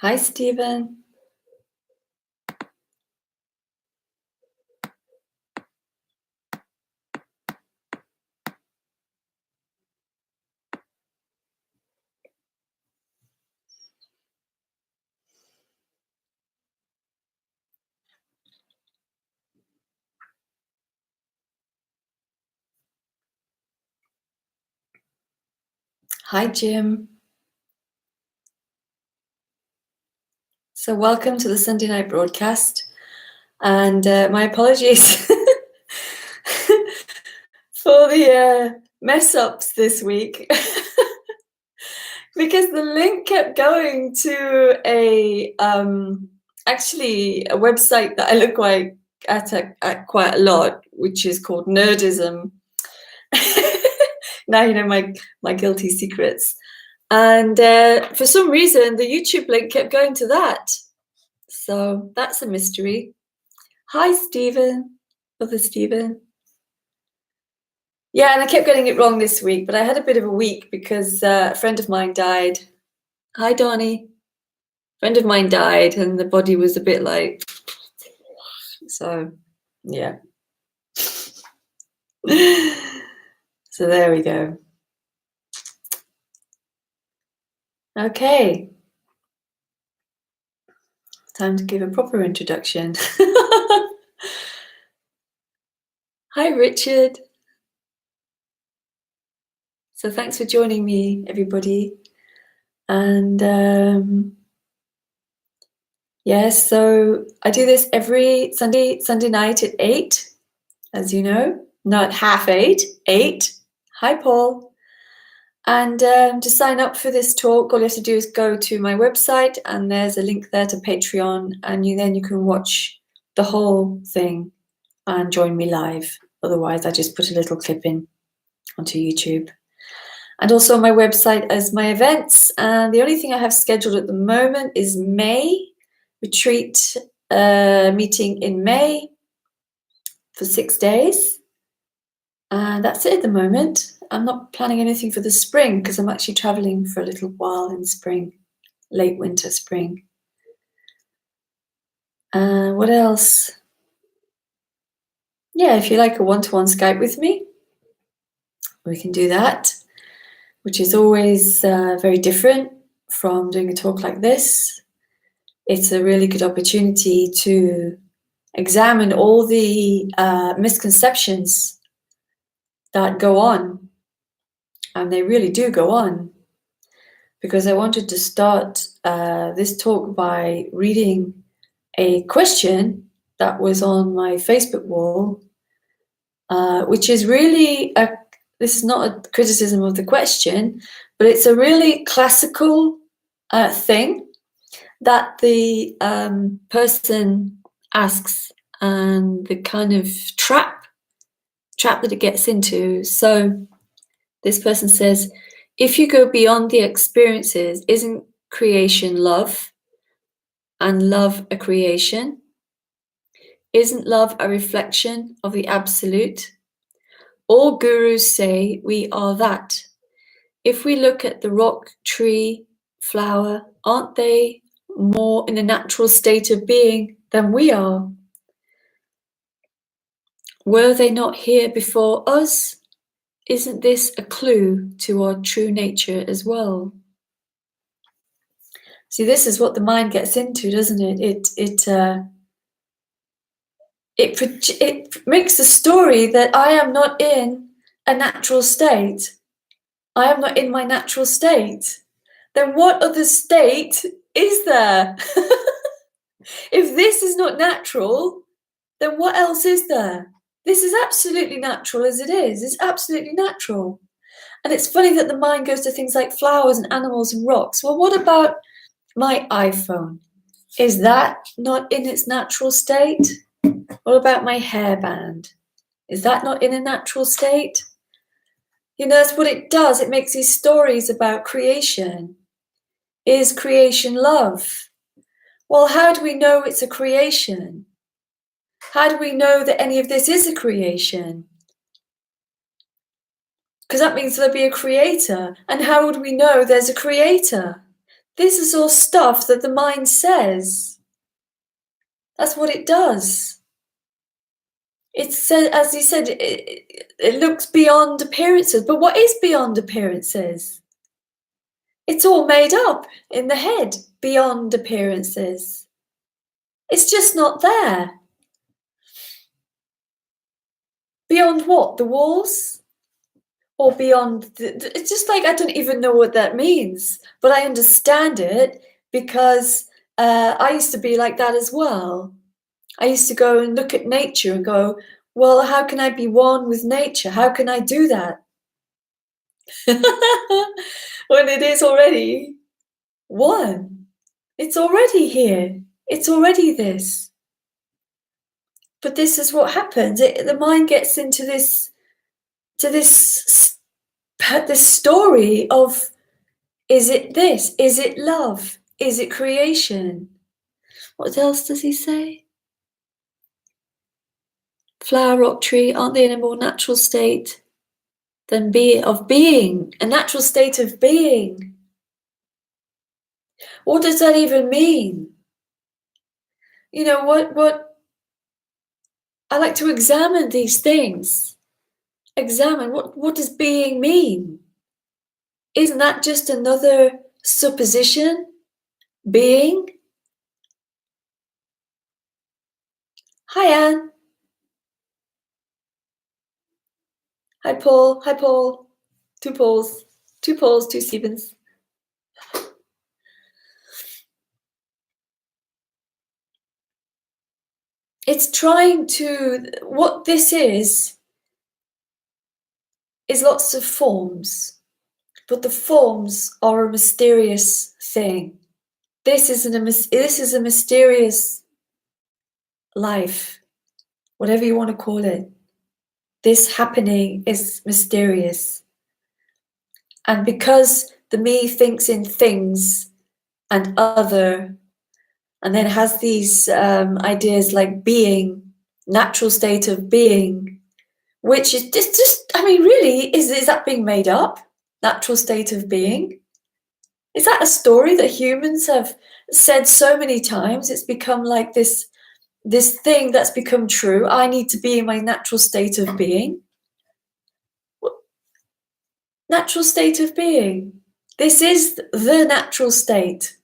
Hi, Stephen. Hi, Jim. So welcome to the Sunday night broadcast. And my apologies for the mess ups this week because the link kept going to actually a website that I look at quite a lot, which is called Nerdism. Now you know my guilty secrets. And for some reason, the YouTube link kept going to that. So that's a mystery. Hi, Stephen. Other Stephen. Yeah, and I kept getting it wrong this week, but I had a bit of a week because a friend of mine died. Hi, Donnie. Friend of mine died, and the body was a bit like, so yeah. So there we go. Okay. Time to give a proper introduction. Hi, Richard. So thanks for joining me, everybody. And yes, so I do this every Sunday night at 8, as you know, not 7:30, 8. Hi, Paul. And to sign up for this talk, all you have to do is go to my website, and there's a link there to Patreon, and then you can watch the whole thing and join me live. Otherwise, I just put a little clip in onto YouTube. And also on my website as my events. And the only thing I have scheduled at the moment is May retreat meeting in May for 6 days. And that's it at the moment. I'm not planning anything for the spring because I'm actually traveling for a little while in spring, late winter, spring. What else? Yeah, if you like a one-to-one Skype with me, we can do that, which is always very different from doing a talk like this. It's a really good opportunity to examine all the misconceptions that go on, and they really do go on, because I wanted to start this talk by reading a question that was on my Facebook wall, which is really this is not a criticism of the question, but it's a really classical thing that the person asks, and the kind of trap that it gets into. So this person says, if you go beyond the experiences, isn't creation love? And love a creation? Isn't love a reflection of the absolute? All gurus say we are that. If we look at the rock, tree, flower, aren't they more in a natural state of being than we are? Were they not here before us? Isn't this a clue to our true nature as well? See, this is what the mind gets into, doesn't it? It makes a story that I am not in a natural state. I am not in my natural state. Then what other state is there? If this is not natural, then what else is there? This is absolutely natural as it is. It's absolutely natural. And it's funny that the mind goes to things like flowers and animals and rocks. Well, what about my iPhone? Is that not in its natural state? What about my hairband? Is that not in a natural state? You know, that's what it does. It makes these stories about creation. Is creation love? Well, how do we know it's a creation? How do we know that any of this is a creation? Because that means there'll be a creator. And how would we know there's a creator? This is all stuff that the mind says. That's what it does. It said, as he said, it looks beyond appearances. But what is beyond appearances? It's all made up in the head, beyond appearances. It's just not there. Beyond what? The walls? Or beyond? It's just like, I don't even know what that means, but I understand it because I used to be like that as well. I used to go and look at nature and go, well, how can I be one with nature? How can I do that? When it is already one. It's already here. It's already this. But this is what happens. The mind gets into this story of, is it this? Is it love? Is it creation? What else does he say? Flower, rock, tree, aren't they in a more natural state than being? A natural state of being. What does that even mean? You know, what I like to examine these things. Examine what does being mean? Isn't that just another supposition? Being? Hi, Anne. Hi, Paul. Hi, Paul. Two Pauls. Two Pauls, two Stevens. It's trying to, what this is lots of forms, but the forms are a mysterious thing. This is a mysterious life, whatever you want to call it. This happening is mysterious. And because the me thinks in things and other, and then has these ideas like being, natural state of being, which is just I mean, really, is that being made up? Natural state of being? Is that a story that humans have said so many times? It's become like this thing that's become true. I need to be in my natural state of being. Natural state of being. This is the natural state,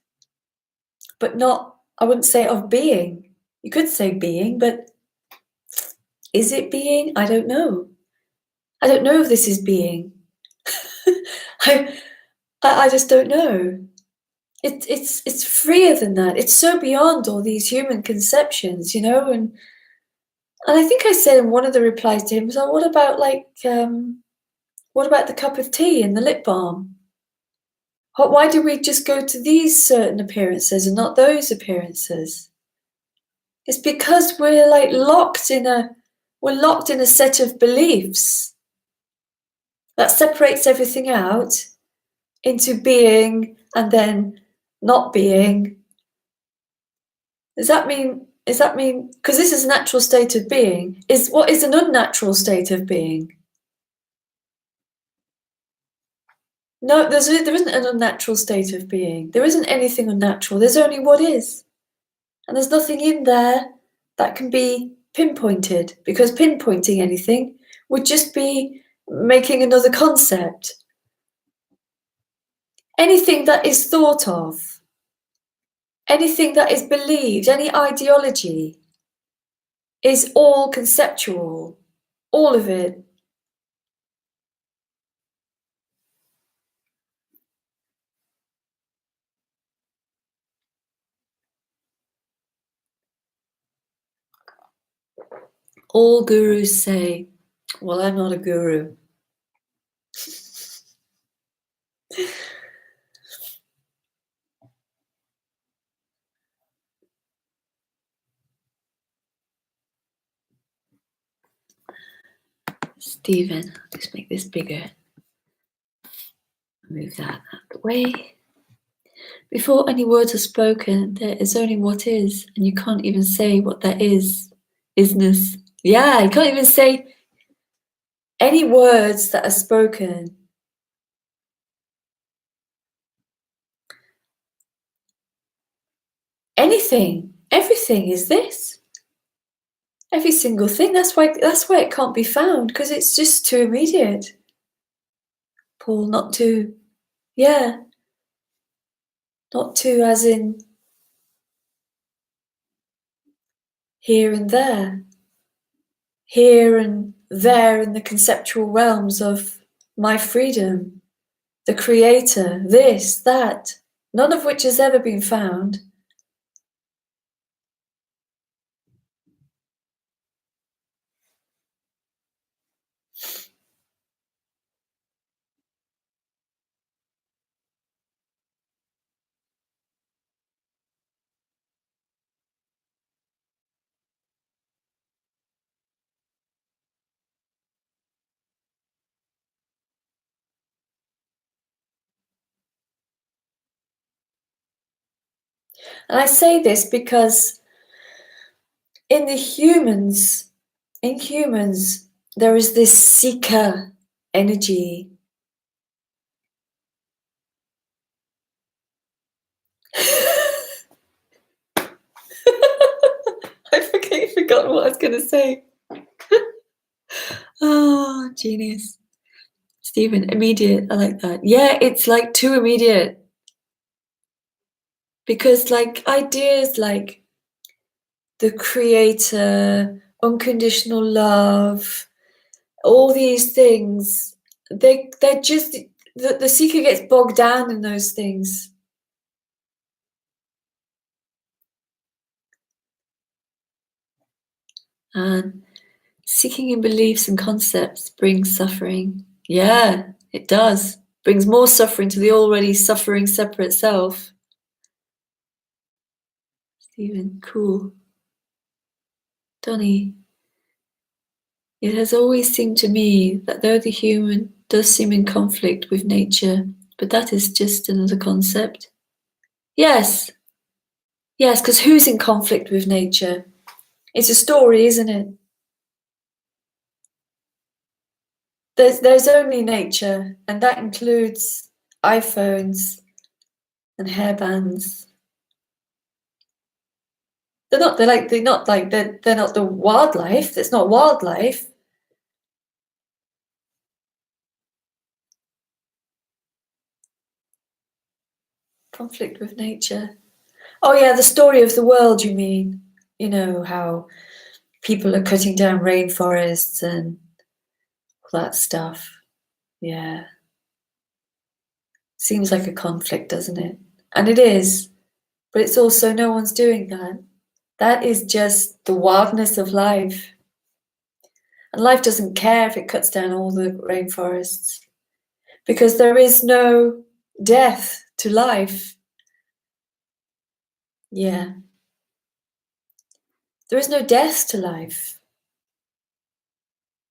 but not, I wouldn't say of being. You could say being, but is it being? I don't know. I don't know if this is being. I just don't know. It's freer than that. It's so beyond all these human conceptions, you know. And I think I said in one of the replies to him, so what about the cup of tea and the lip balm? Why do we just go to these certain appearances and not those appearances? It's because we're like locked in a set of beliefs that separates everything out into being and then not being. Does that mean, because this is a natural state of being, what is an unnatural state of being? No, there isn't an unnatural state of being. There isn't anything unnatural. There's only what is. And there's nothing in there that can be pinpointed, because pinpointing anything would just be making another concept. Anything that is thought of, anything that is believed, any ideology is all conceptual, all of it. All gurus say, well, I'm not a guru. Stephen, just make this bigger. Move that out of the way. Before any words are spoken, there is only what is, and you can't even say what that is. Isness. Yeah, you can't even say any words that are spoken. anything, everything is this. Every single thing. That's why it can't be found, because it's just too immediate. Paul, not too, yeah, not too as in here and there in the conceptual realms of my freedom, the creator, this, that, none of which has ever been found. And I say this because in humans, there is this seeker energy. I've forgotten what I was going to say. Oh, genius. Stephen, immediate. I like that. Yeah, it's like too immediate. Because like ideas like the creator, unconditional love, all these things, they're just, the seeker gets bogged down in those things. And seeking in beliefs and concepts brings suffering. Yeah, it does. Brings more suffering to the already suffering separate self. Stephen, cool. Donnie, it has always seemed to me that though the human does seem in conflict with nature, but that is just another concept. Yes, because who's in conflict with nature? It's a story, isn't it? There's only nature, and that includes iPhones and hairbands. They're not the wildlife. It's not wildlife. Conflict with nature. Oh yeah, the story of the world, you mean? You know, how people are cutting down rainforests and all that stuff. Yeah. Seems like a conflict, doesn't it? And it is. But it's also no one's doing that. That is just the wildness of life. And life doesn't care if it cuts down all the rainforests, because there is no death to life. Yeah. There is no death to life.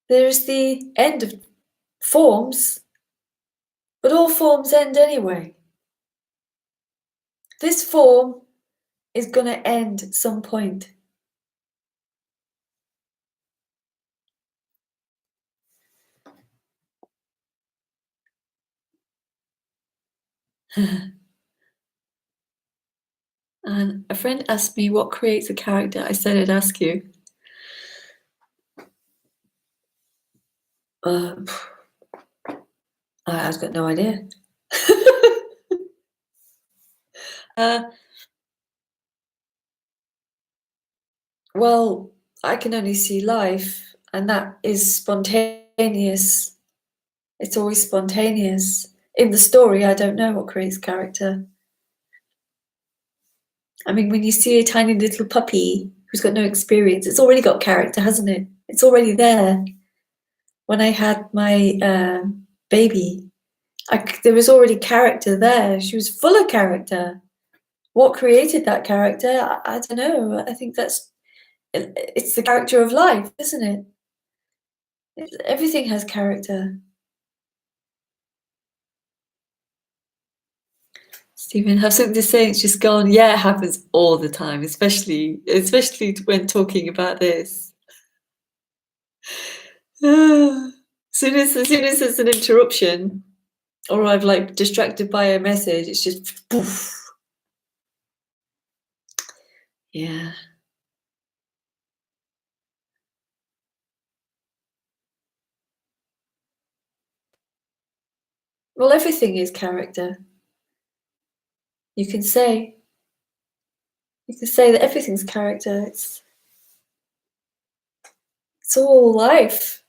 There is the end of forms, but all forms end anyway. This form is going to end at some point. And a friend asked me what creates a character. I said I'd ask you. I've got no idea. Well, I can only see life, and that is spontaneous. It's always spontaneous. In the story, I don't know what creates character. I mean, when you see a tiny little puppy who's got no experience, it's already got character, hasn't it? It's already there. When I had my baby, there was already character there. She was full of character. What created that character? I don't know. I think it's the character of life, isn't it? Everything has character. Stephen, have something to say? It's just gone. Yeah, it happens all the time, especially when talking about this. As soon as there's an interruption, or I'm like distracted by a message, it's just poof. Yeah. Well, everything is character. You can say that everything's character. It's all life.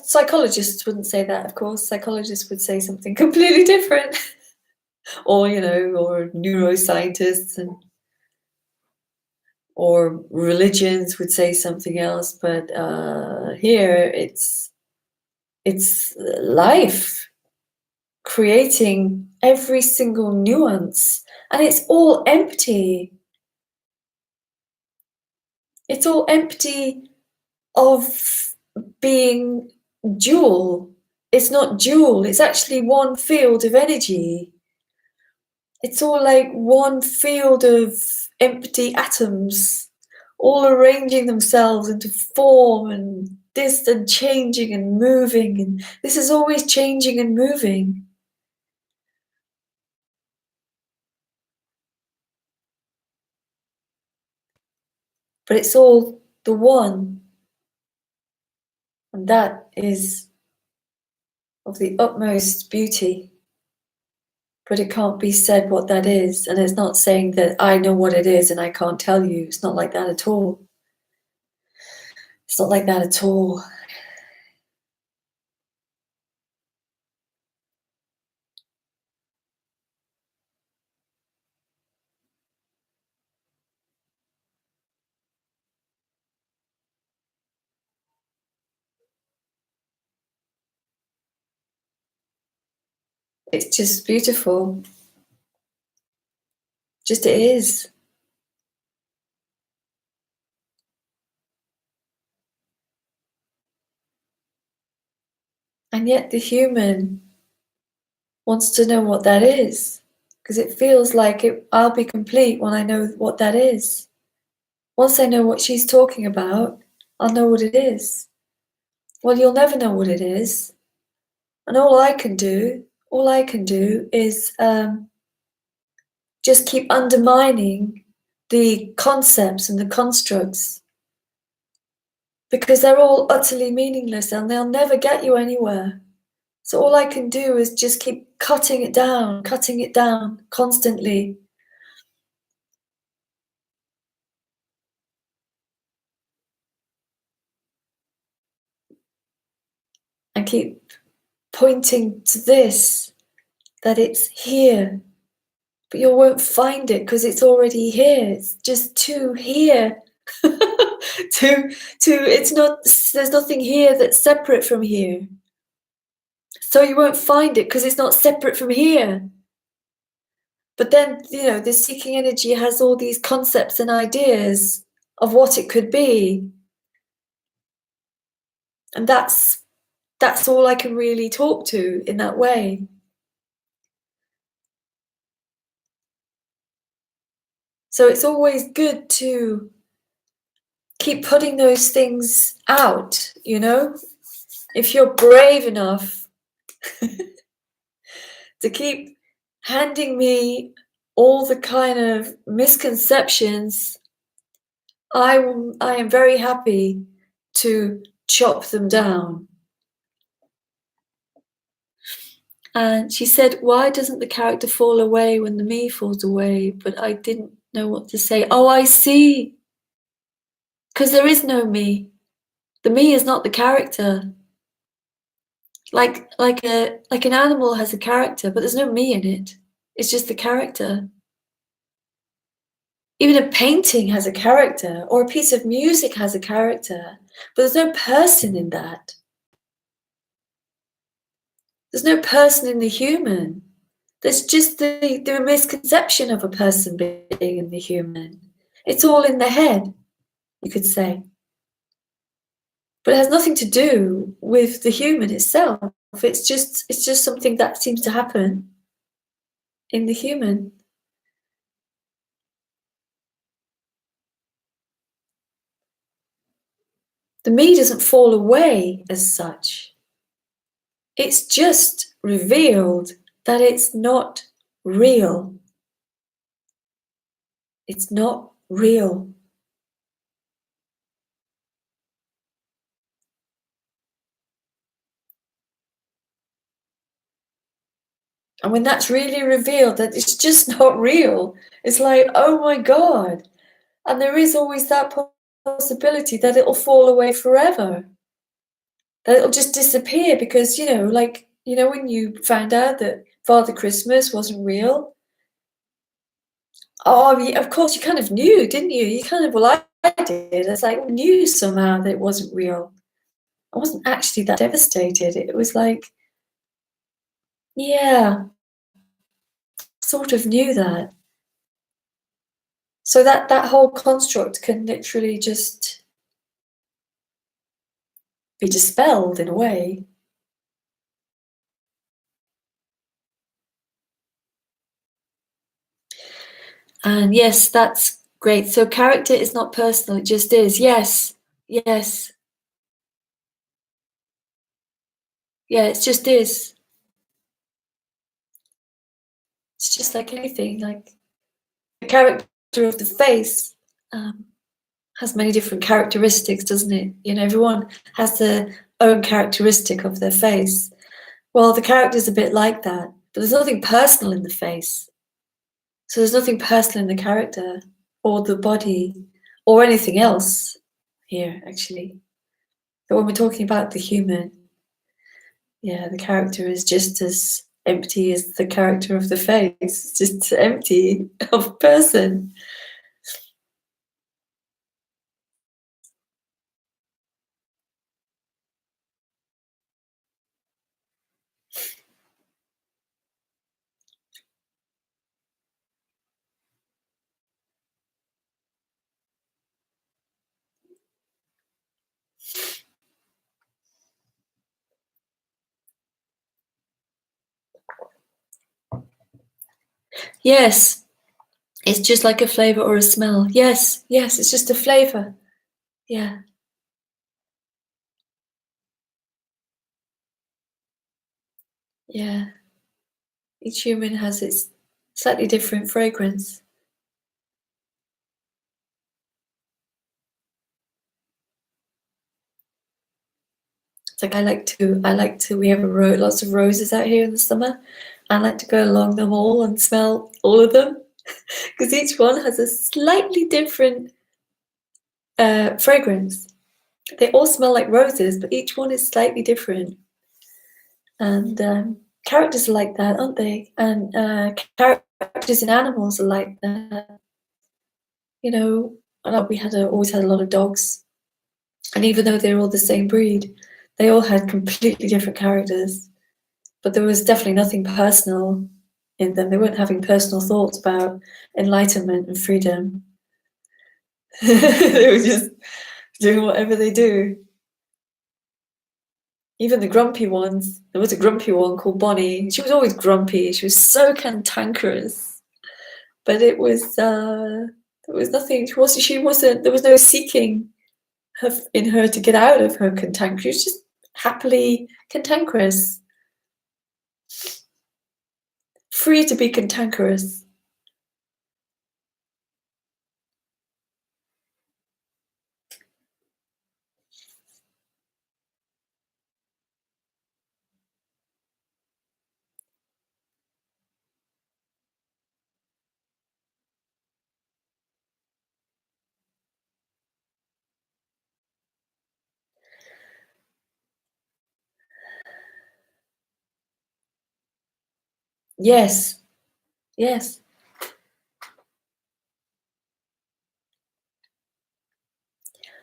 Psychologists wouldn't say that, of course. Psychologists would say something completely different. Or, or neuroscientists or religions would say something else. But here it's life creating every single nuance, and it's all empty. It's all empty of being dual. It's not dual, it's actually one field of energy. It's all like one field of empty atoms, all arranging themselves into form, and this and changing and moving, and this is always changing and moving. But it's all the one, and that is of the utmost beauty. But it can't be said what that is, and it's not saying that I know what it is and I can't tell you. It's not like that at all. It's not like that at all. It's just beautiful. Just it is. And yet the human wants to know what that is, because it feels like I'll be complete when I know what that is. Once I know what she's talking about, I'll know what it is. Well, you'll never know what it is. And all I can do is just keep undermining the concepts and the constructs, because they're all utterly meaningless and they'll never get you anywhere. So all I can do is just keep cutting it down constantly. And keep pointing to this, that it's here. But you won't find it because it's already here. It's just too here. It's not, there's nothing here that's separate from here. So you won't find it because it's not separate from here. But then, the seeking energy has all these concepts and ideas of what it could be. And that's all I can really talk to in that way. So it's always good to keep putting those things out, if you're brave enough to keep handing me all the kind of misconceptions, I am very happy to chop them down. And she said, why doesn't the character fall away when the me falls away? But I didn't know what to say. Oh, I see. Because there is no me. The me is not the character. Like an animal has a character, but there's no me in it. It's just the character. Even a painting has a character, or a piece of music has a character, but there's no person in that. There's no person in the human. There's just the misconception of a person being in the human. It's all in the head, you could say. But it has nothing to do with the human itself. It's just something that seems to happen in the human. The me doesn't fall away as such. It's just revealed that it's not real. It's not real. And when that's really revealed, that it's just not real, it's like, oh my God. And there is always that possibility that it'll fall away forever, that it'll just disappear because, when you found out that Father Christmas wasn't real, oh, of course you kind of knew, didn't you? You kind of, well, I did. It's like, we knew somehow that it wasn't real. I wasn't actually that devastated. It was like, yeah, sort of knew that. So that whole construct can literally just be dispelled in a way. And yes, that's great. So character is not personal, it just is. Yes, yes. Yeah, it just is. It's just like anything, like the character of the face has many different characteristics, doesn't it? Everyone has their own characteristic of their face. Well, the character's a bit like that, but there's nothing personal in the face. So there's nothing personal in the character or the body or anything else here, actually. But when we're talking about the human, yeah, the character is just as empty as the character of the face. It's just empty of person. Yes, it's just like a flavor or a smell. Yes, yes, it's just a flavor. Yeah. Yeah. Each human has its slightly different fragrance. It's like we have lots of roses out here in the summer. I like to go along them all and smell all of them because each one has a slightly different fragrance. They all smell like roses, but each one is slightly different. And characters are like that, aren't they? And characters in animals are like that. We always had a lot of dogs, and even though they're all the same breed, they all had completely different characters. But there was definitely nothing personal in them. They weren't having personal thoughts about enlightenment and freedom. They were just doing whatever they do. Even the grumpy ones. There was a grumpy one called Bonnie. She was always grumpy. She was so cantankerous. But it was there was nothing. She wasn't. There was no seeking in her to get out of her cantankerous. She was just happily cantankerous, free to be cantankerous. Yes, yes.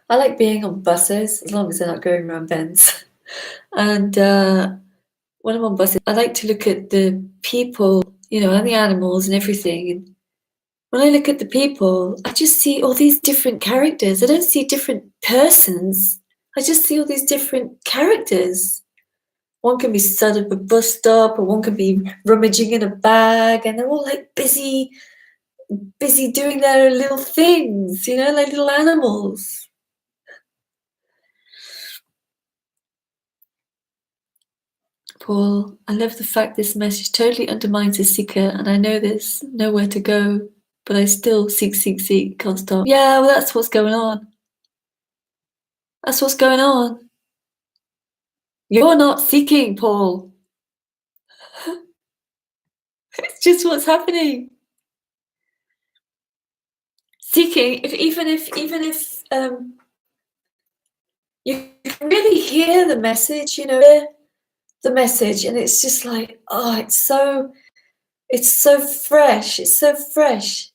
I like being on buses as long as they're not going around bends. And when I'm on buses, I like to look at the people, and the animals and everything. And when I look at the people, I just see all these different characters. I don't see different persons. I just see all these different characters. One can be sat at a bus stop, or one can be rummaging in a bag, and they're all like busy doing their little things, like little animals. Paul, I love the fact this message totally undermines the seeker, and I know there's nowhere to go. but I still seek, can't stop. Yeah, well, that's what's going on. That's what's going on. You're not seeking, Paul. It's just what's happening. Seeking, even if you can really hear the message, the message, and it's just like, oh, it's so fresh. It's so fresh.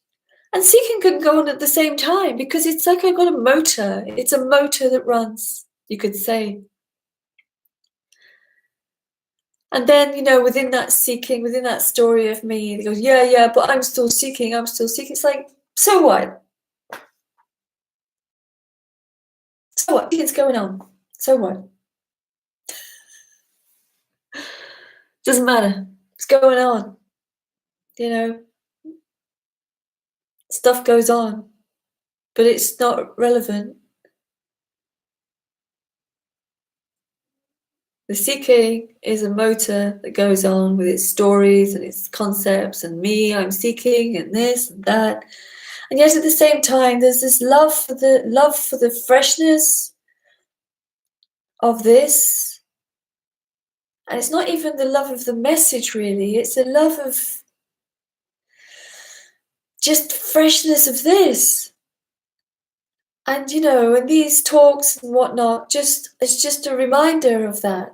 And seeking can go on at the same time because it's like I've got a motor. It's a motor that runs, you could say. And then, within that seeking, within that story of me, it goes, yeah, but I'm still seeking. It's like, so what? So what? It's going on. So what? Doesn't matter. It's going on. Stuff goes on, but it's not relevant. The seeking is a motor that goes on with its stories and its concepts and me, I'm seeking and this and that. And yet at the same time, there's this love for the freshness of this. And it's not even the love of the message, really. It's a love of just freshness of this. And, and these talks and whatnot, it's just a reminder of that.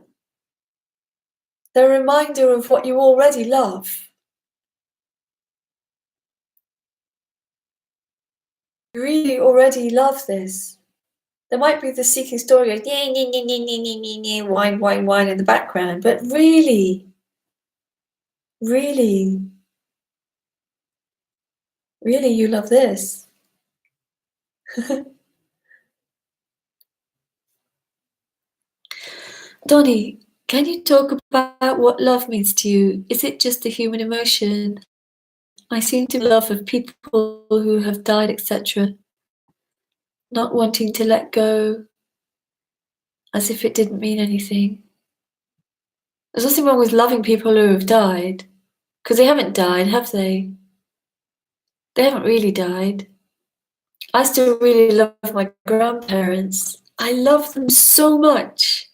They're a reminder of what you already love. You really already love this. There might be the seeking story of wine in the background, but really, really, really you love this. Donnie, can you talk about what love means to you? Is it just a human emotion? I seem to love of people who have died, etc., not wanting to let go, as if it didn't mean anything. There's nothing wrong with loving people who have died, because they haven't died, have they? They haven't really died. I still really love my grandparents. I love them so much.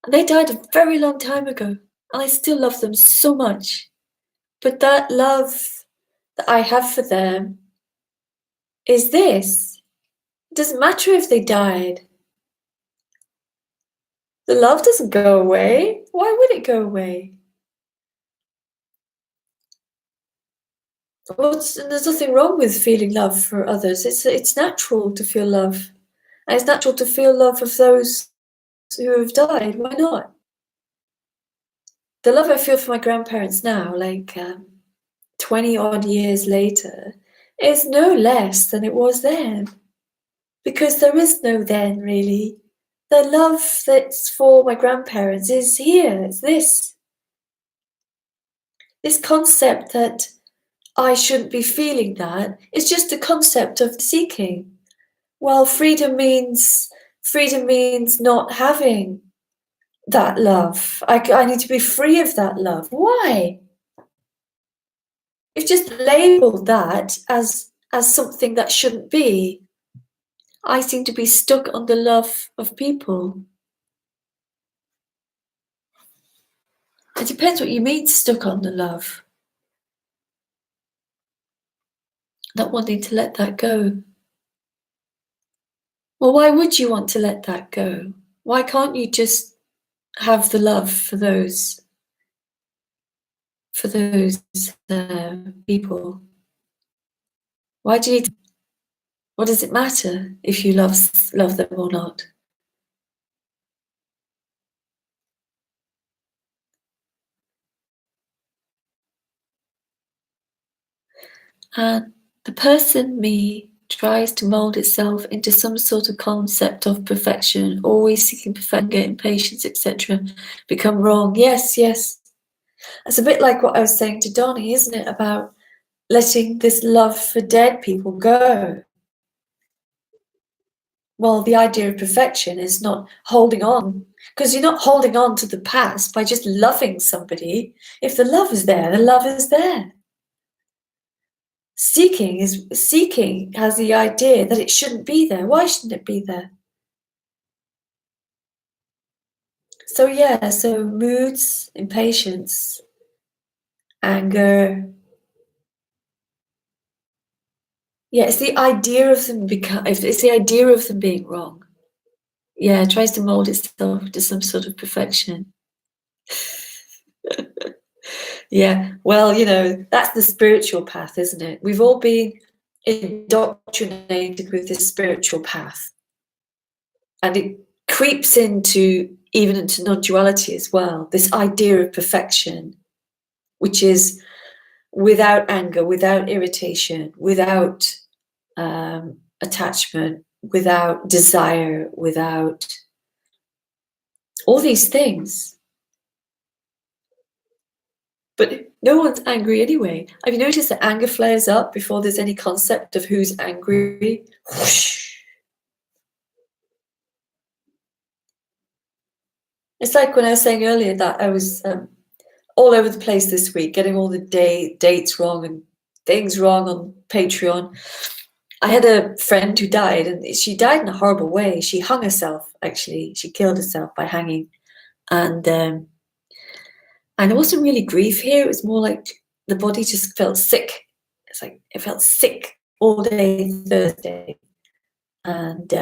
And they died a very long time ago. And I still love them so much. But that love that I have for them is this. It doesn't matter if they died. The love doesn't go away. Why would it go away? Well, there's nothing wrong with feeling love for others. It's natural to feel love. And it's natural to feel love of those who have died. Why not? The love I feel for my grandparents now, 20 odd years later, is no less than it was then. Because there is no then, really. The love that's for my grandparents is here. It's this. This concept that I shouldn't be feeling that is just a concept of seeking. Well, freedom means not having that love. I need to be free of that love. Why? You've just labelled that as something that shouldn't be. I seem to be stuck on the love of people. It depends what you mean, stuck on the love. Not wanting to let that go. Well, why would you want to let that go? Why can't you just have the love for those people? Why do you need to, what does it matter if you love them or not? And the person, me, tries to mold itself into some sort of concept of perfection, always seeking perfection, getting patience, etc. Become wrong. Yes. It's a bit like what I was saying to Donnie, isn't it? About letting this love for dead people go. Well, the idea of perfection is not holding on, because you're not holding on to the past by just loving somebody. If the love is there, the love is there. Seeking has the idea that it shouldn't be there. Why shouldn't it be there? So yeah, so moods, impatience, anger. Yeah, it's the idea of them it's the idea of them being wrong. Yeah, it tries to mold itself to some sort of perfection. Yeah, well, that's the spiritual path, isn't it? We've all been indoctrinated with this spiritual path, and it creeps even into non-duality as well. This idea of perfection, which is without anger, without irritation, without attachment, without desire, without all these things. But no one's angry anyway. Have you noticed that anger flares up before there's any concept of who's angry? Whoosh. It's like when I was saying earlier that I was all over the place this week, getting all the dates wrong and things wrong on Patreon. I had a friend who died, and she died in a horrible way. She hung herself, actually. She killed herself by hanging. And it wasn't really grief here. It was more like the body just felt sick. It's like it felt sick all day Thursday. And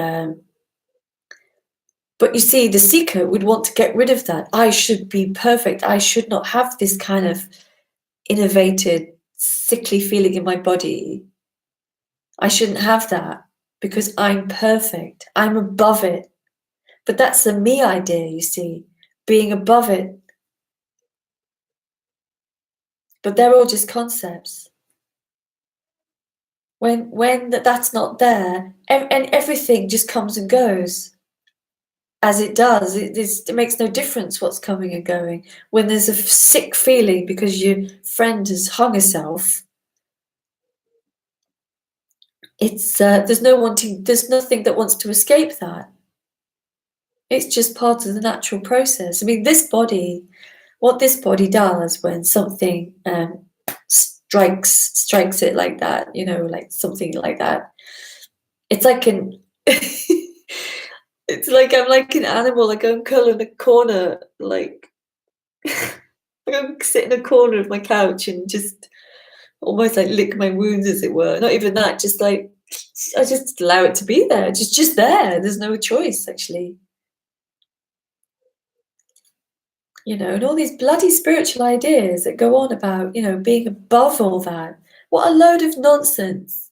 but you see, the seeker would want to get rid of that. I should be perfect. I should not have this kind of innervated, sickly feeling in my body. I shouldn't have that because I'm perfect. I'm above it. But that's the me idea, you see, being above it. But they're all just concepts. When that's not there, and everything just comes and goes as it does. It makes no difference what's coming and going. When there's a sick feeling because your friend has hung herself, it's there's nothing that wants to escape that. It's just part of the natural process. I mean, what this body does when something strikes it like that, like something like that. It's like it's like I'm like an animal. I go and curl in a corner, like I go and sit in a corner of my couch and just almost like lick my wounds, as it were. Not even that, just like I just allow it to be there. Just there. There's no choice, actually. And all these bloody spiritual ideas that go on about, being above all that. What a load of nonsense.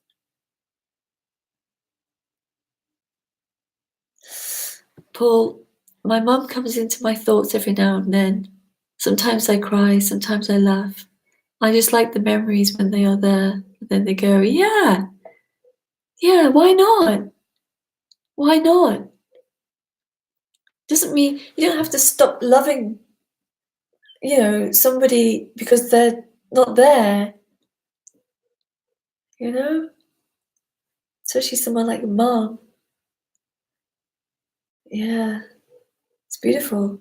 Paul, my mum comes into my thoughts every now and then. Sometimes I cry, sometimes I laugh. I just like the memories when they are there. And then they go, yeah, why not? Why not? Doesn't mean you don't have to stop loving, somebody because they're not there, Especially someone like mom. Yeah, it's beautiful.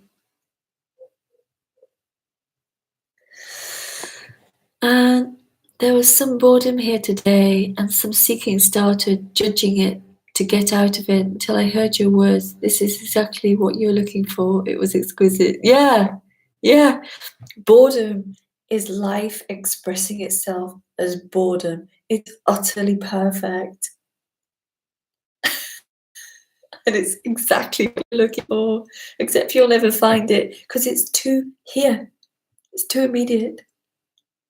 And there was some boredom here today, and some seeking started, judging it to get out of it, until I heard your words. This is exactly what you're looking for. It was exquisite. Yeah. Boredom is life expressing itself as boredom. It's utterly perfect. And it's exactly what you're looking for, except you'll never find it because it's too here. It's too immediate.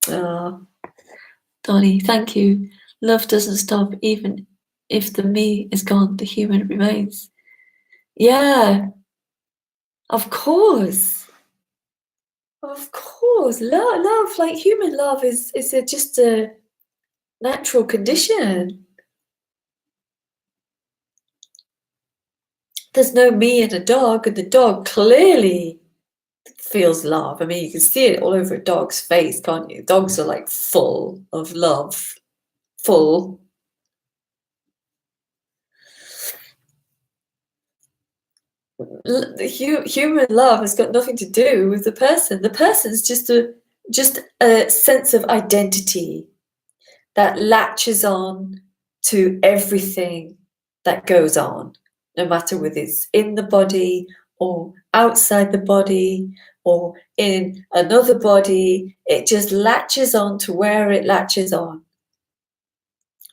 Ah. Donnie, thank you. Love doesn't stop even if the me is gone, the human remains. Yeah, of course. Of course. Love, like human love is just a natural condition. There's no me in a dog, and the dog clearly feels love. I mean, you can see it all over a dog's face, can't you? Dogs are like full of love. Full. Human love has got nothing to do with the person. The person's just a sense of identity. that latches on to everything that goes on, no matter whether it's in the body or outside the body or in another body. It just latches on to where it latches on.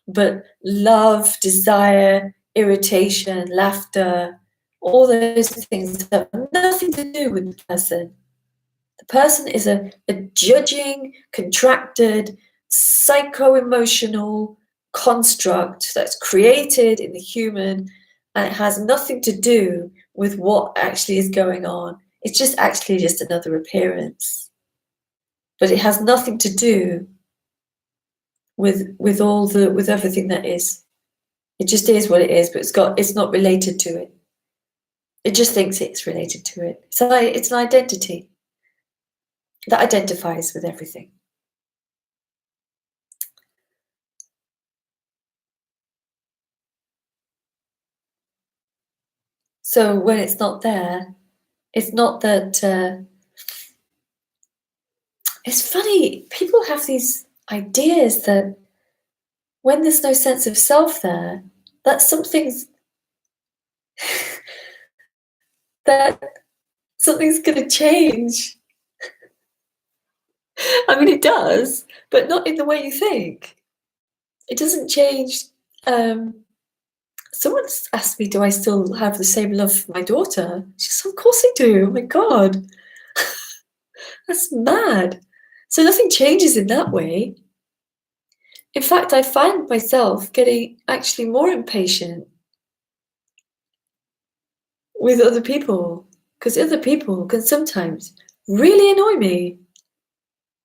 But love, desire, irritation, laughter, all those things have nothing to do with the person. The person is a judging, contracted, psycho-emotional construct that's created in the human, and it has nothing to do with what actually is going on. It's just actually just another appearance. But it has nothing to do with everything that is. It just is what it is, but it's not related to it. It just thinks it's related to it. So it's an identity that identifies with everything. So when it's not there, it's not that. It's funny, people have these ideas that when there's no sense of self there, that something's that something's going to change. I mean, it does, but not in the way you think. It doesn't change. Someone's asked me, do I still have the same love for my daughter? She said, of course I do. Oh my God. That's mad. So nothing changes in that way. In fact, I find myself getting actually more impatient with other people, because other people can sometimes really annoy me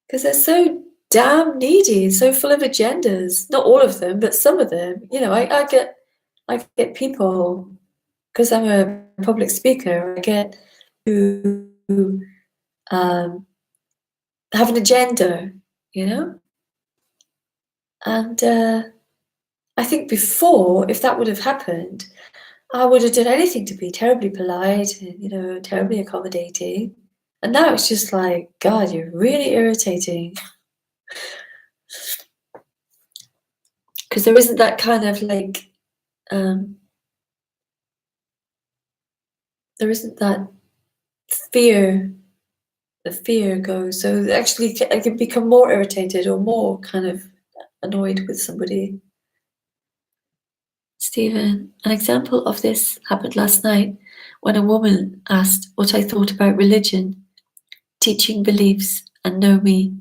because they're so damn needy and so full of agendas. Not all of them, but some of them. You know, I get people, because I'm a public speaker, I get who have an agenda, you know? And I think before, if that would have happened, I would have done anything to be terribly polite and, you know, terribly accommodating. And now it's just like, God, you're really irritating. Because there isn't that kind of like, there isn't that fear. The fear goes. So actually, I can become more irritated or more kind of annoyed with somebody. Stephen, an example of this happened last night when a woman asked what I thought about religion, teaching beliefs, and know me.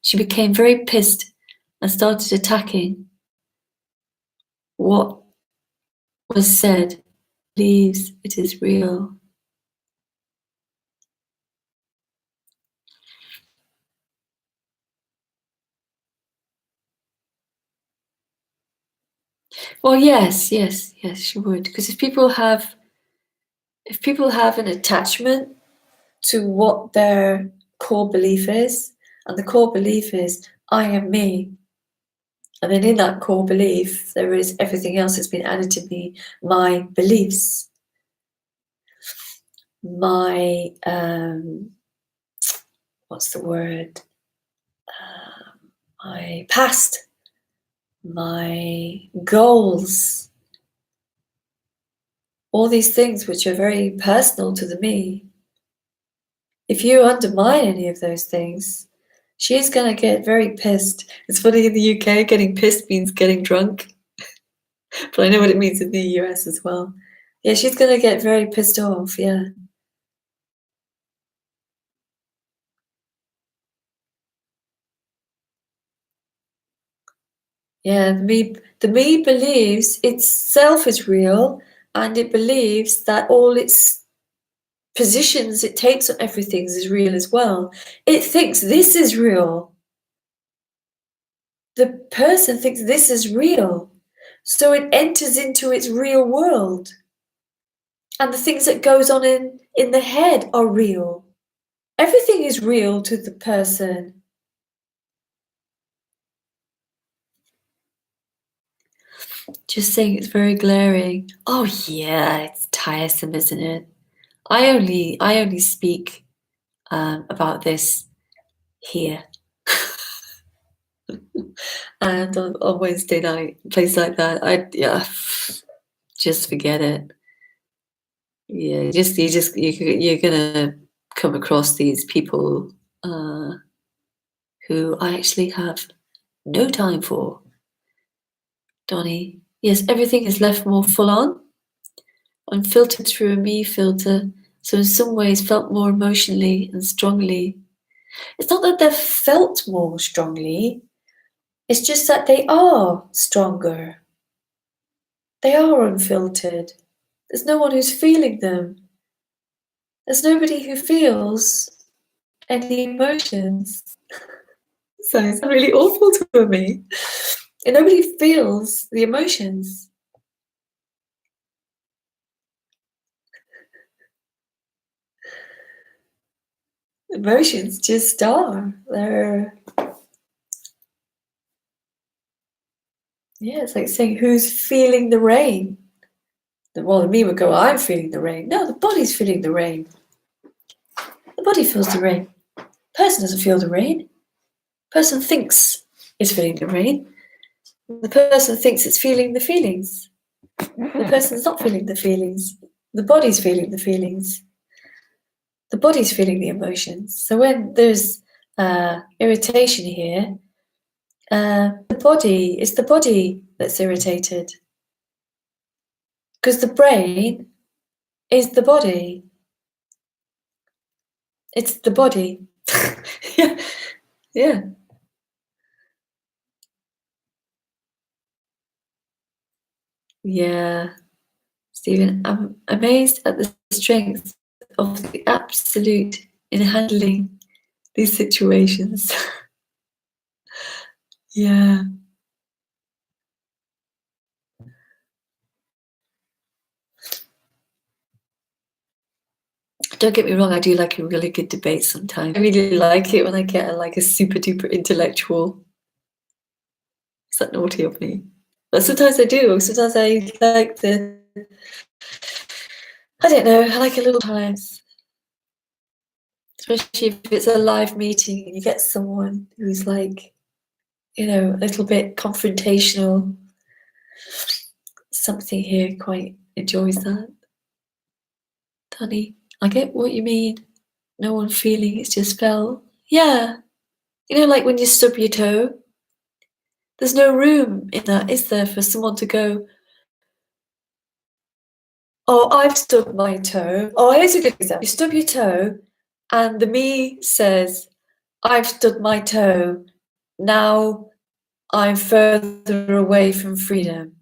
She became very pissed and started attacking what was said. Believes it is real. Well, yes, she would. Because if people have an attachment to what their core belief is, and the core belief is, I am me. And then in that core belief, there is everything else that's been added to me, my beliefs, my, what's the word? My past, my goals, all these things which are very personal to the me. If you undermine any of those things, she's going to get very pissed. It's funny, in the UK, getting pissed means getting drunk. But I know what it means in the US as well. Yeah, she's going to get very pissed off, yeah. Yeah, the me believes itself is real, and it believes that all its positions it takes on everything is real as well. It thinks this is real. The person thinks this is real. So it enters into its real world. And the things that goes on in the head are real. Everything is real to the person. Just saying it's very glaring. Oh yeah, it's tiresome, isn't it? I only speak about this here. And on Wednesday night, place like that, just forget it. Yeah, you're gonna come across these people who I actually have no time for. Donnie, yes, everything is left more full on. I'm filtered through a me filter, so in some ways felt more emotionally and strongly. It's not that they're felt more strongly, it's just that they are stronger. They are unfiltered. There's no one who's feeling them. There's nobody who feels any emotions. So it's really awful to me. And nobody feels the emotions. Emotions just are. It's like saying, who's feeling the rain? Well, me would go, I'm feeling the rain. No, the body's feeling the rain. The body feels the rain. Person doesn't feel the rain. Person thinks it's feeling the rain. The person thinks it's feeling the feelings. The person's not feeling the feelings. The body's feeling the feelings. The body's feeling the emotions. So when there's irritation here, it's the body that's irritated. Because the brain is the body. It's the body. Yeah. Yeah. Yeah. Stephen, I'm amazed at the strength of the absolute in handling these situations. Yeah. Don't get me wrong, I do like a really good debate sometimes. I really like it when I get a super duper intellectual. Is that naughty of me? But sometimes I do. Sometimes I like I don't know, I like a little times. Especially if it's a live meeting and you get someone who's like, a little bit confrontational. Something here quite enjoys that. Honey, I get what you mean. No one feeling, it's just felt. Yeah. Like when you stub your toe, there's no room in that, is there, for someone to go, oh, I've stubbed my toe. Oh, here's a good example. You stub your toe, and the me says, I've stubbed my toe. Now I'm further away from freedom.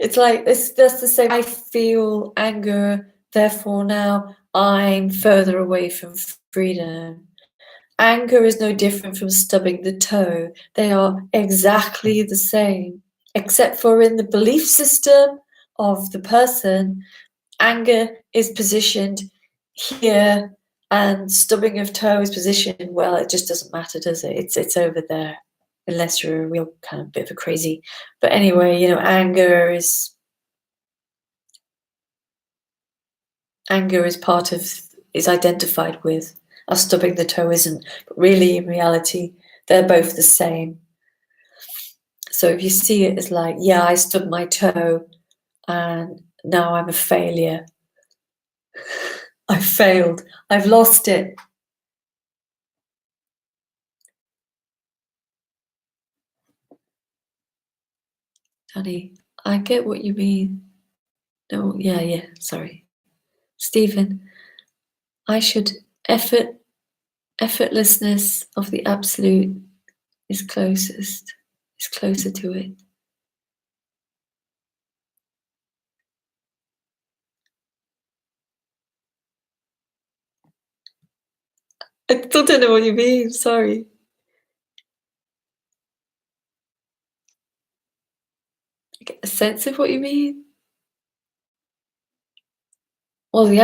It's like, that's the same. I feel anger, therefore now I'm further away from freedom. Anger is no different from stubbing the toe. They are exactly the same, except for in the belief system of the person, anger is positioned here and stubbing of toe is positioned, well, it just doesn't matter, does it? It's over there, unless you're a real kind of bit of a crazy. But anyway, anger is identified with. Us stubbing the toe isn't, but really in reality, they're both the same. So if you see it as like, yeah, I stubbed my toe and now I'm a failure. I failed. I've lost it. Honey, I get what you mean. No, yeah, sorry. Stephen, I should effortlessness of the absolute is closer to it. I still don't know what you mean, sorry. I get a sense of what you mean. Well, the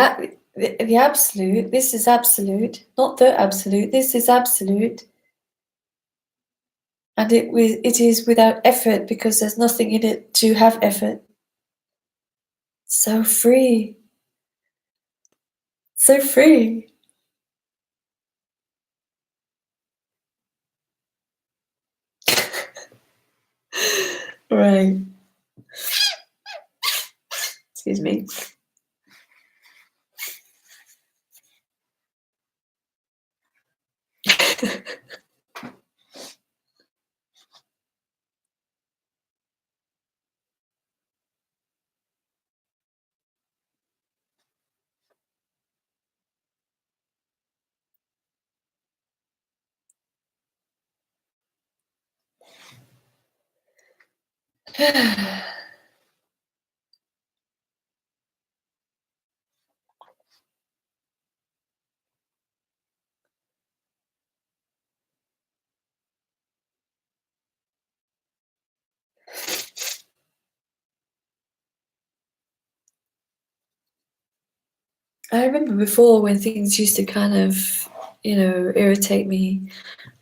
absolute, this is absolute, not the absolute, this is absolute. And it is without effort because there's nothing in it to have effort. So free. So free. Right. Excuse me. I remember before when things used to kind of, irritate me,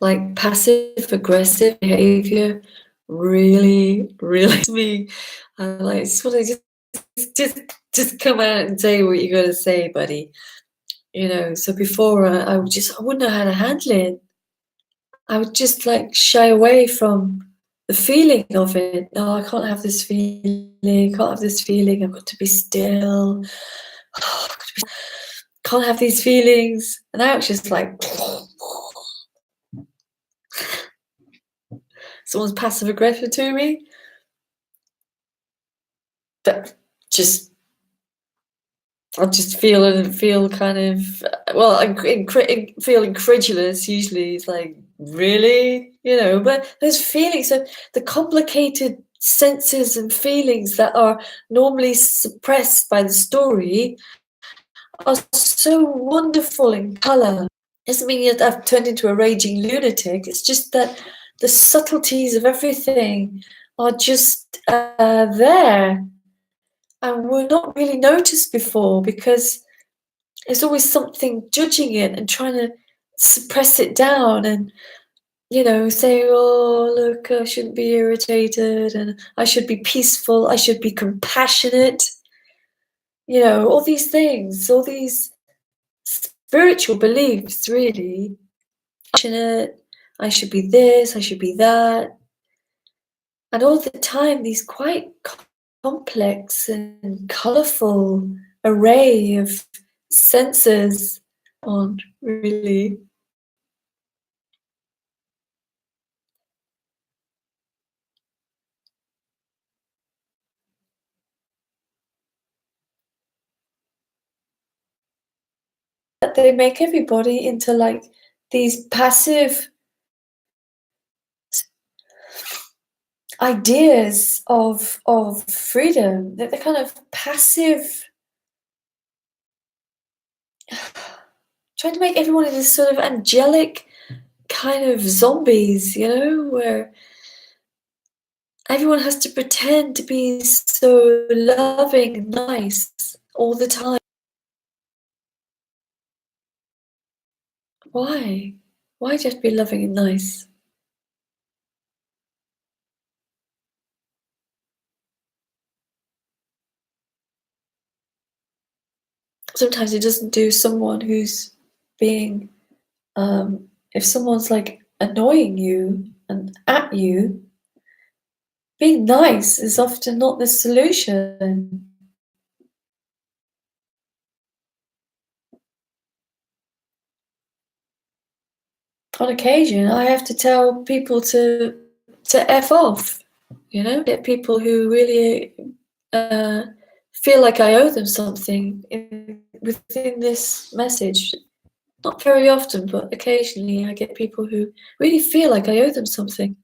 like passive aggressive behavior really, really me. I like just want to just just come out and say what you got to say, buddy. So before I wouldn't know how to handle it. I would just like shy away from the feeling of it. No, I can't have this feeling. Can't have this feeling. I've got to be still. Can't have these feelings. And now it's just like someone's passive aggressive to me. But just I just feel kind of I feel incredulous. Usually, it's like really, But those feelings, so the complicated senses and feelings that are normally suppressed by the story are so wonderful in color. Doesn't mean that I've turned into a raging lunatic. It's just that the subtleties of everything are just there and were not really noticed before because there's always something judging it and trying to suppress it down and say, oh look, I shouldn't be irritated and I should be peaceful, I should be compassionate, all these things, all these spiritual beliefs really. Passionate, I should be this, I should be that. And all the time these quite complex and colourful array of senses on really. That they make everybody into like these passive ideas of freedom. They're kind of passive, trying to make everyone into this sort of angelic kind of zombies, where everyone has to pretend to be so loving and nice all the time. Why? Why do you have to be loving and nice? Sometimes it doesn't do someone who's being, if someone's like annoying you and at you, being nice is often not the solution. On occasion, I have to tell people to F off, Get people who really uh, feel like I owe them something within this message. Not very often, but occasionally I get people who really feel like I owe them something.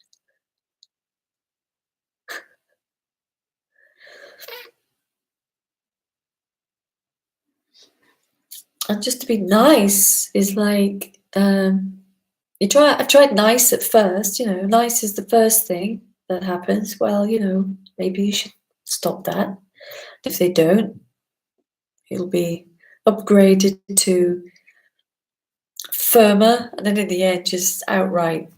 And just to be nice is like I've tried nice at first, nice is the first thing that happens. Well, maybe you should stop that. If they don't, it'll be upgraded to firmer, and then in the end, just outright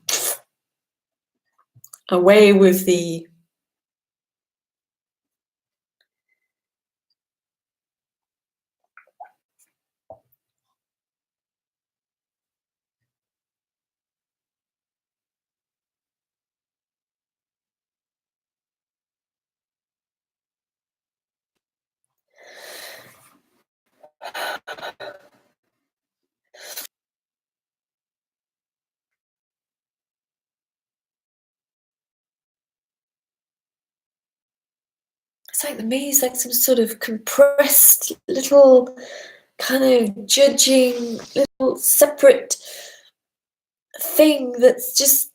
away with the it's like me, it's like some sort of compressed little kind of judging little separate thing that's just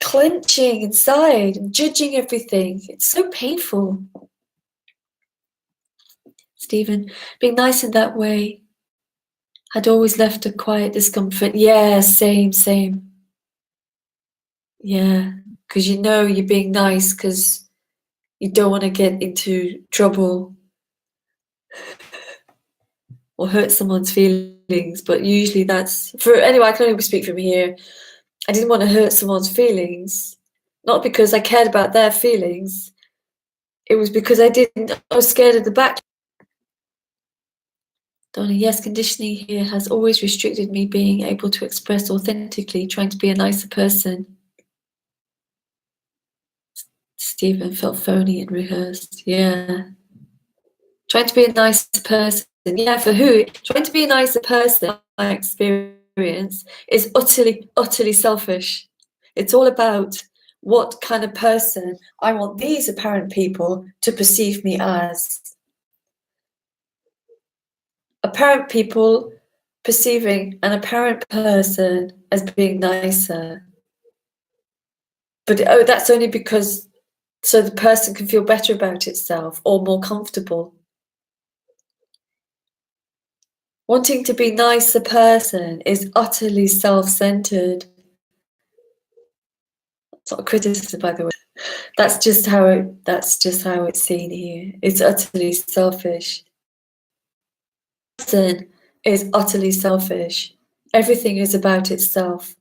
clenching inside and judging everything. It's so painful. Stephen, being nice in that way had always left a quiet discomfort. Yeah, same. Yeah, because you know you're being nice because you don't want to get into trouble or hurt someone's feelings. But usually that's for anyway. I can only speak from here. I didn't want to hurt someone's feelings, not because I cared about their feelings. It was because I was scared of the back. Donna, yes, conditioning here has always restricted me being able to express authentically, trying to be a nicer person. Stephen felt phony and rehearsed. Yeah. Trying to be a nicer person. Yeah, for who? Trying to be a nicer person, my experience, is utterly selfish. It's all about what kind of person I want these apparent people to perceive me as. Apparent people perceiving an apparent person as being nicer. But that's only because so the person can feel better about itself or more comfortable. Wanting to be nicer person is utterly self-centered. It's not a criticism, by the way. That's just how it's seen here. It's utterly selfish. Person is utterly selfish. Everything is about itself.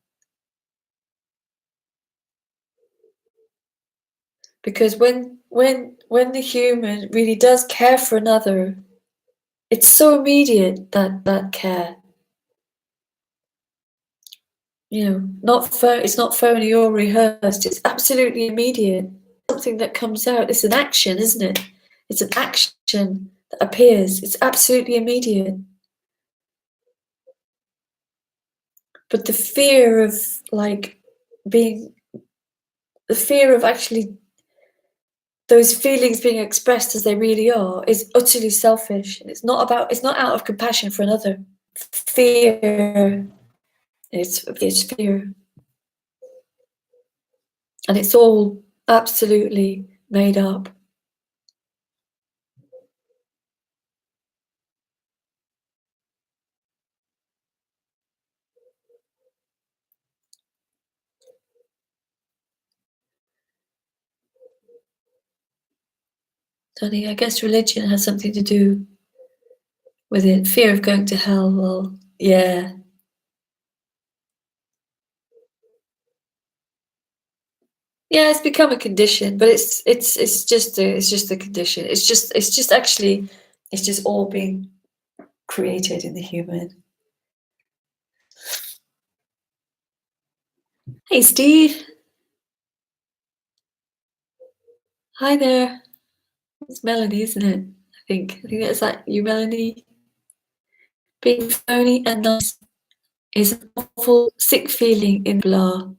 Because when the human really does care for another, it's so immediate that care. You know, it's not phony or rehearsed. It's absolutely immediate. Something that comes out. It's an action, isn't it? It's an action that appears. It's absolutely immediate. But the fear of actually those feelings being expressed as they really are is utterly selfish. And it's not out of compassion for another. Fear. It's fear. And it's all absolutely made up. Danny, I guess religion has something to do with it. Fear of going to hell. Well, yeah. Yeah, it's become a condition, but it's just a condition. It's just all being created in the human. Hey, Steve. Hi there. It's Melanie, isn't it? I think that's like you, Melanie. Being phony and nice is an awful, sick feeling in blah.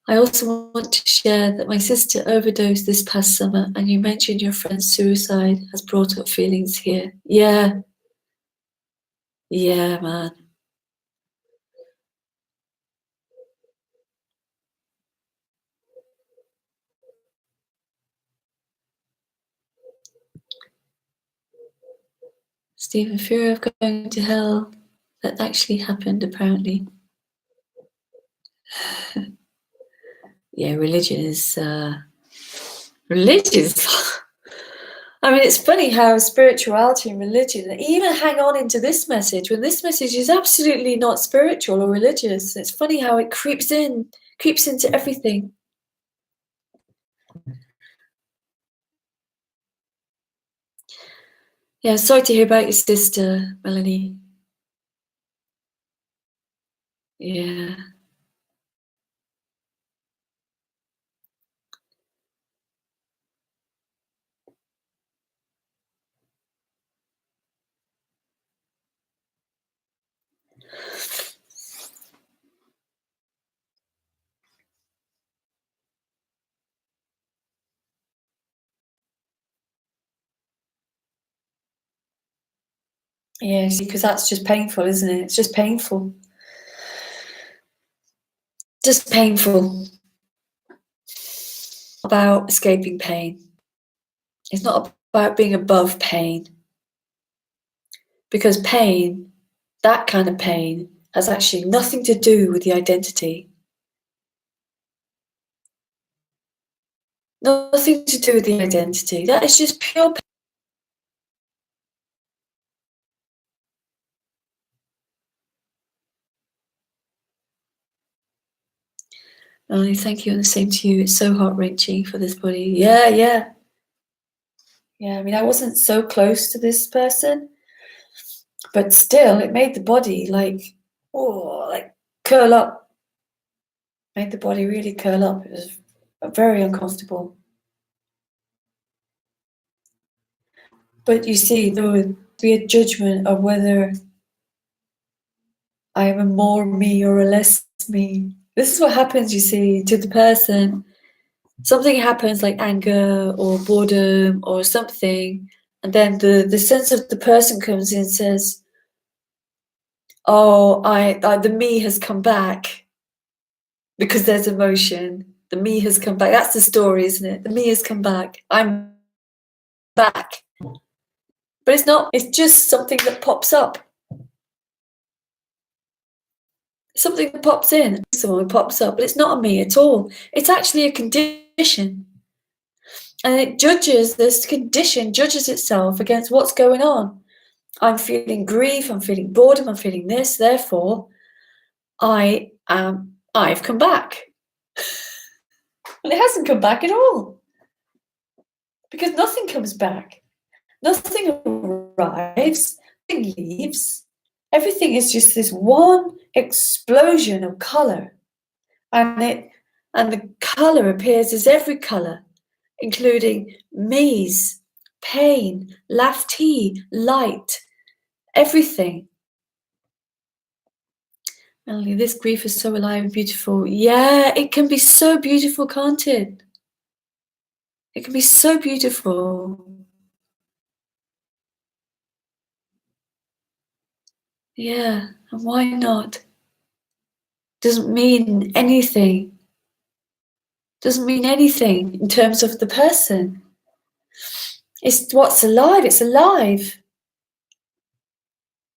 I also want to share that my sister overdosed this past summer, and you mentioned your friend's suicide has brought up feelings here. Yeah, man. Stephen, fear of going to hell. That actually happened, apparently. Yeah, religion is. I mean, it's funny how spirituality and religion even hang on into this message when this message is absolutely not spiritual or religious. It's funny how it creeps into everything. Yeah, sorry to hear about your sister, Melanie. Yeah. Yes, because that's just painful, isn't it? It's just painful. Just painful. About escaping pain. It's not about being above pain. Because pain, that kind of pain, has actually nothing to do with the identity. Nothing to do with the identity. That is just pure pain. Oh, thank you, and the same to you. It's so heart-wrenching for this body. Yeah, yeah. Yeah, I mean, I wasn't so close to this person, but still, it made the body like, oh, like curl up. Made the body really curl up. It was very uncomfortable. But you see, there would be a judgment of whether I am a more me or a less me. This is what happens, you see, to the person. Something happens like anger or boredom or something, and then the sense of the person comes in and says, oh, the me has come back because there's emotion. The me has come back. That's the story, isn't it? The me has come back. I'm back. But it's not, it's just something that pops up. Something that pops in, someone pops up, but it's not a me at all. It's actually a condition. And it judges, this condition judges itself against what's going on. I'm feeling grief, I'm feeling boredom, I'm feeling this, therefore, I've come back. Well, it hasn't come back at all. Because nothing comes back. Nothing arrives, nothing leaves. Everything is just this one explosion of colour. And the colour appears as every colour, including me's, pain, laughter, light, everything. Melanie, this grief is so alive and beautiful. Yeah, it can be so beautiful, can't it? It can be so beautiful. Yeah, and why not? Doesn't mean anything. Doesn't mean anything in terms of the person. It's what's alive. It's alive.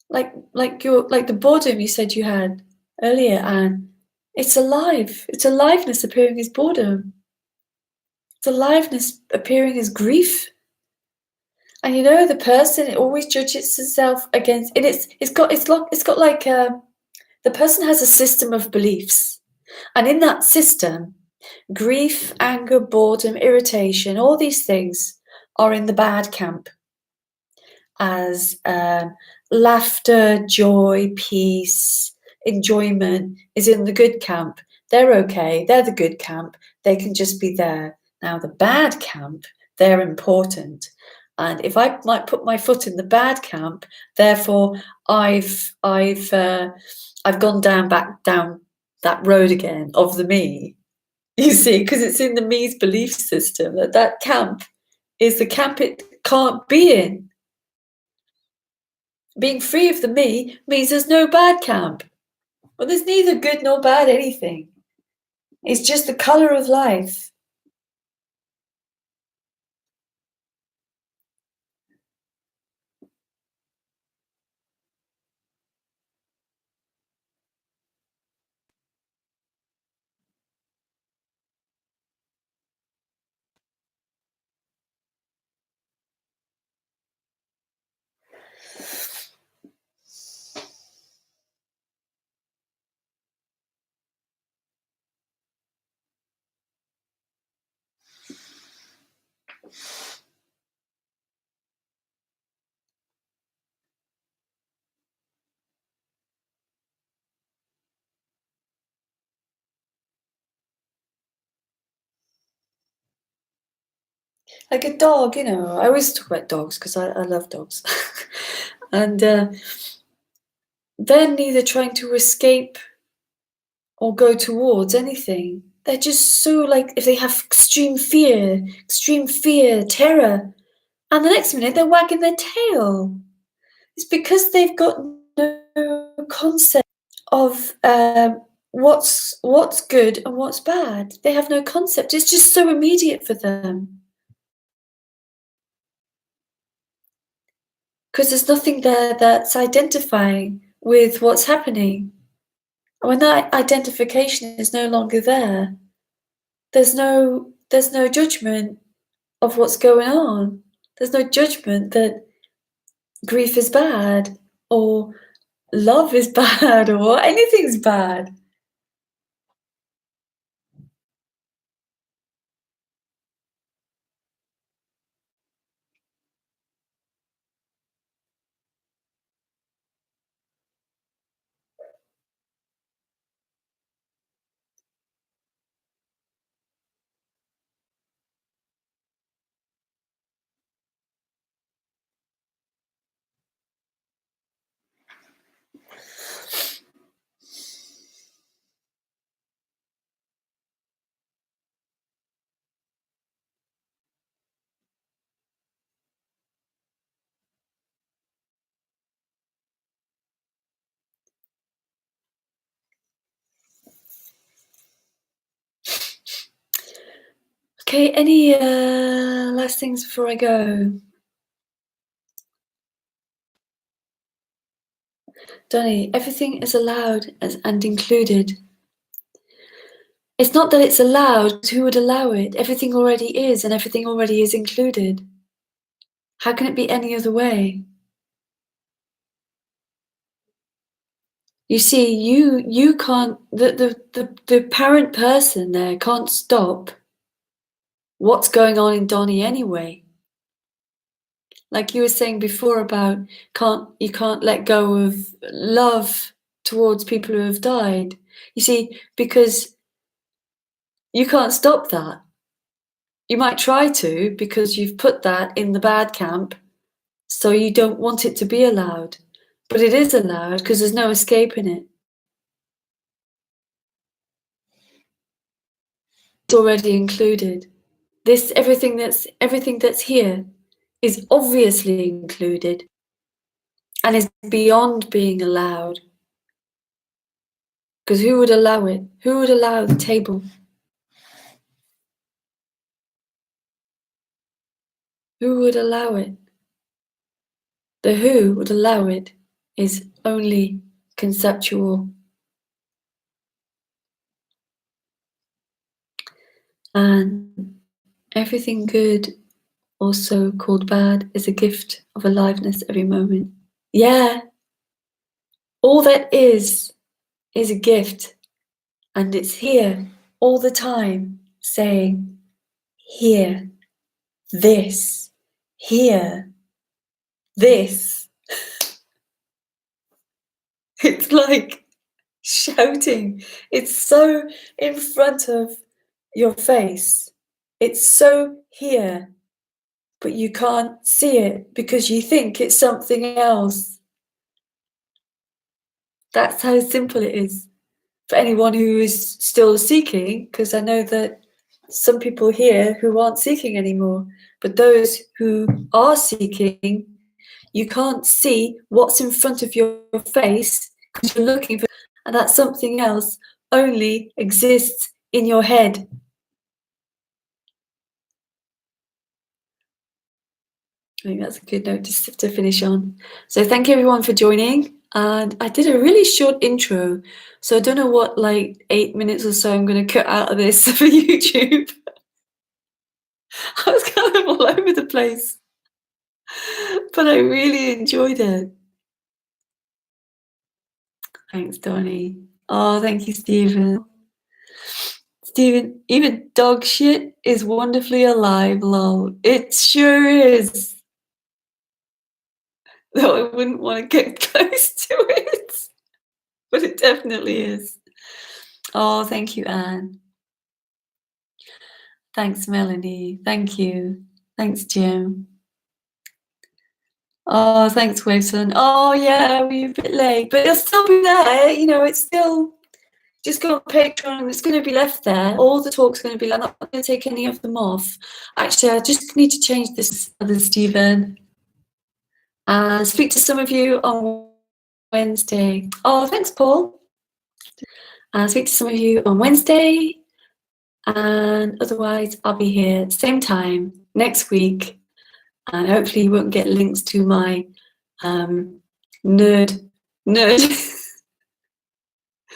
Like the boredom you said you had earlier, Anne. It's alive. It's aliveness appearing as boredom. It's aliveness appearing as grief. And you know, the person, it always judges itself against it. It's got like the person has a system of beliefs, and in that system, grief, anger, boredom, irritation, all these things are in the bad camp. As laughter, joy, peace, enjoyment is in the good camp. They're okay. They're the good camp. They can just be there. Now, the bad camp, they're important. And if I might put my foot in the bad camp, therefore I've gone back down that road again of the me. You see, because it's in the me's belief system that camp is the camp it can't be in. Being free of the me means there's no bad camp. Well, there's neither good nor bad anything. It's just the colour of life. Like a dog, you know. I always talk about dogs because I love dogs. And they're neither trying to escape or go towards anything. They're just so like, if they have extreme fear, terror, and the next minute they're wagging their tail. It's because they've got no concept of what's good and what's bad. They have no concept. It's just so immediate for them. Because there's nothing there that's identifying with what's happening. And when that identification is no longer there, there's no judgment of what's going on. There's no judgment that grief is bad or love is bad or anything's bad. Okay, any last things before I go? Donnie, everything is allowed and included. It's not that it's allowed, who would allow it? Everything already is, and everything already is included. How can it be any other way? You see, you can't, the parent person there can't stop what's going on in Donnie anyway. Like you were saying before about you can't let go of love towards people who have died. You see, because you can't stop that. You might try to because you've put that in the bad camp, so you don't want it to be allowed. But it is allowed because there's no escaping it. It's already included. Everything that's here is obviously included and is beyond being allowed. Because who would allow it? Who would allow the table? Who would allow it? The who would allow it is only conceptual. And everything good, also called bad, is a gift of aliveness every moment. Yeah, all that is a gift. And it's here all the time, saying, here, this, here, this. It's like shouting. It's so in front of your face. It's so here, but you can't see it because you think it's something else. That's how simple it is for anyone who is still seeking, because I know that some people here who aren't seeking anymore, but those who are seeking, you can't see what's in front of your face because you're looking for, and that something else only exists in your head. I think that's a good note to finish on. So thank you everyone for joining. And I did a really short intro, so I don't know what, like 8 minutes or so I'm going to cut out of this for YouTube. I was kind of all over the place, but I really enjoyed it. Thanks, Donnie. Oh, thank you, Stephen. Stephen, even dog shit is wonderfully alive, lol. It sure is. Though I wouldn't want to get close to it, but it definitely is. Oh, thank you, Anne. Thanks, Melanie. Thank you. Thanks, Jim. Oh, thanks, Wilson. Oh, yeah, we're a bit late, but it'll still be there. You know, it's still just go on Patreon. It's going to be left there. All the talk's going to be. I'm not going to take any of them off. Actually, I just need to change this, other Stephen. And speak to some of you on Wednesday. Oh, thanks, Paul. Speak to some of you on Wednesday. And otherwise, I'll be here same time next week. And hopefully you won't get links to my nerd